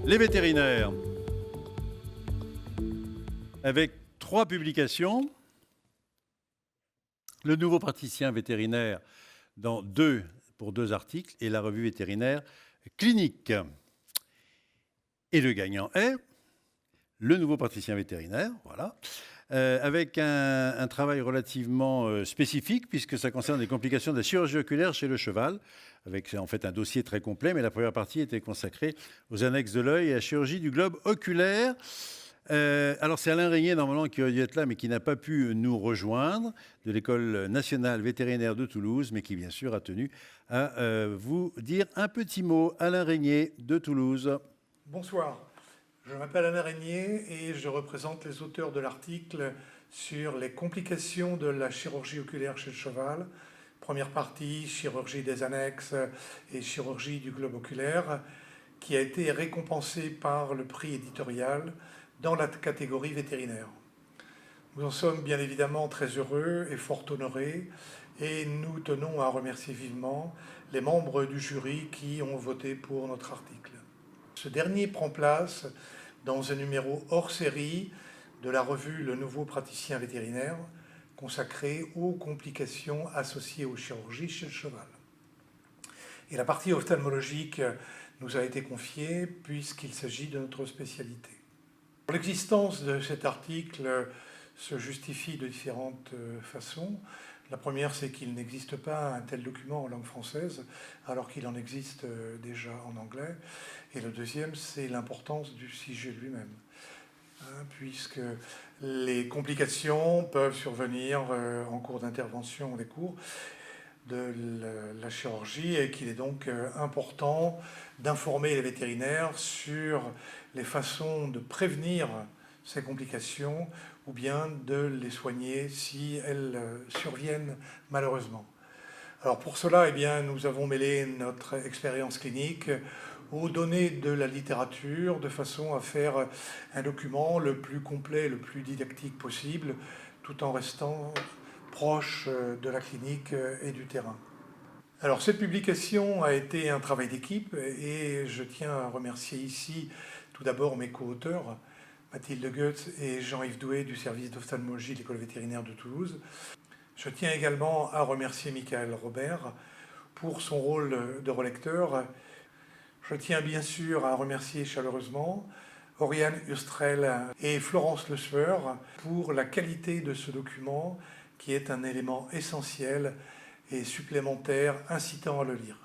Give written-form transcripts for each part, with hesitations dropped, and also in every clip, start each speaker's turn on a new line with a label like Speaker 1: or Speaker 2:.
Speaker 1: Les vétérinaires, avec 3 publications. Le nouveau praticien vétérinaire pour 2 articles et la revue vétérinaire clinique. Et le gagnant est le nouveau praticien vétérinaire, voilà, avec un travail relativement spécifique puisque ça concerne les complications de la chirurgie oculaire chez le cheval, avec en fait un dossier très complet, mais la première partie était consacrée aux annexes de l'œil et à la chirurgie du globe oculaire. Alors c'est Alain Régnier normalement qui aurait dû être là mais qui n'a pas pu nous rejoindre de l'École nationale vétérinaire de Toulouse, mais qui bien sûr a tenu à vous dire un petit mot. Alain Régnier de Toulouse.
Speaker 2: Bonsoir, je m'appelle Alain Régnier et je représente les auteurs de l'article sur les complications de la chirurgie oculaire chez le cheval. Première partie, chirurgie des annexes et chirurgie du globe oculaire, qui a été récompensé par le prix éditorial dans la catégorie vétérinaire. Nous en sommes bien évidemment très heureux et fort honorés et nous tenons à remercier vivement les membres du jury qui ont voté pour notre article. Ce dernier prend place dans un numéro hors série de la revue Le Nouveau Praticien Vétérinaire, consacré aux complications associées aux chirurgies chez le cheval. Et la partie ophtalmologique nous a été confiée puisqu'il s'agit de notre spécialité. L'existence de cet article se justifie de différentes façons. La première, c'est qu'il n'existe pas un tel document en langue française, alors qu'il en existe déjà en anglais. Et le deuxième, c'est l'importance du sujet lui-même, puisque les complications peuvent survenir en cours d'intervention des cours de la chirurgie et qu'il est donc important d'informer les vétérinaires sur les façons de prévenir ces complications ou bien de les soigner si elles surviennent malheureusement. Alors pour cela, eh bien, nous avons mêlé notre expérience clinique aux données de la littérature de façon à faire un document le plus complet, le plus didactique possible, tout en restant proche de la clinique et du terrain. Alors cette publication a été un travail d'équipe et je tiens à remercier ici tout d'abord mes co-auteurs, Mathilde Goetz et Jean-Yves Doué du service d'ophtalmologie de l'École vétérinaire de Toulouse. Je tiens également à remercier Michael Robert pour son rôle de relecteur. Je tiens bien sûr à remercier chaleureusement Oriane Hustrel et Florence Le Sueur pour la qualité de ce document qui est un élément essentiel et supplémentaire incitant à le lire.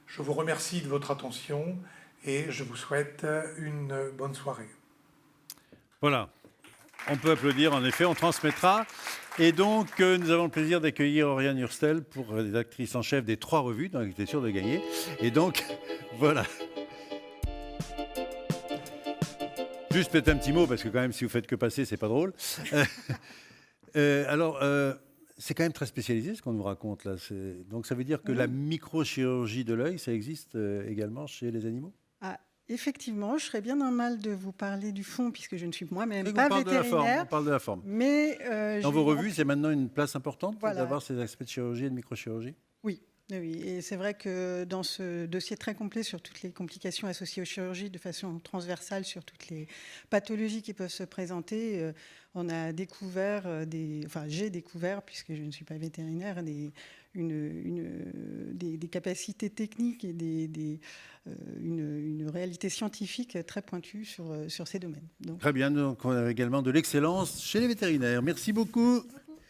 Speaker 2: Je vous remercie de votre attention et je vous souhaite une bonne soirée.
Speaker 1: Voilà, on peut applaudir en effet, on transmettra. Et donc nous avons le plaisir d'accueillir Oriane Hurstel pour rédactrice en chef des 3 revues, donc elle était sûre de gagner. Et donc voilà. Juste peut-être un petit mot, parce que quand même si vous faites que passer, c'est pas drôle. C'est quand même très spécialisé ce qu'on nous raconte là. Donc ça veut dire que la microchirurgie de l'œil, ça existe également chez les animaux?
Speaker 3: Effectivement, je serais bien normal de vous parler du fond, puisque je ne suis moi-même
Speaker 1: On
Speaker 3: pas
Speaker 1: parle
Speaker 3: vétérinaire.
Speaker 1: on parle de la forme.
Speaker 3: Mais
Speaker 1: Dans vos revues, c'est maintenant une place importante
Speaker 3: Voilà.
Speaker 1: d'avoir ces aspects de chirurgie et de microchirurgie?
Speaker 3: Oui. Oui, et c'est vrai que dans ce dossier très complet sur toutes les complications associées aux chirurgies, de façon transversale sur toutes les pathologies qui peuvent se présenter, on a découvert, j'ai découvert, puisque je ne suis pas vétérinaire, des capacités techniques et une réalité scientifique très pointue sur ces domaines. Donc,
Speaker 1: Très bien, donc on a également de l'excellence chez les vétérinaires. Merci beaucoup.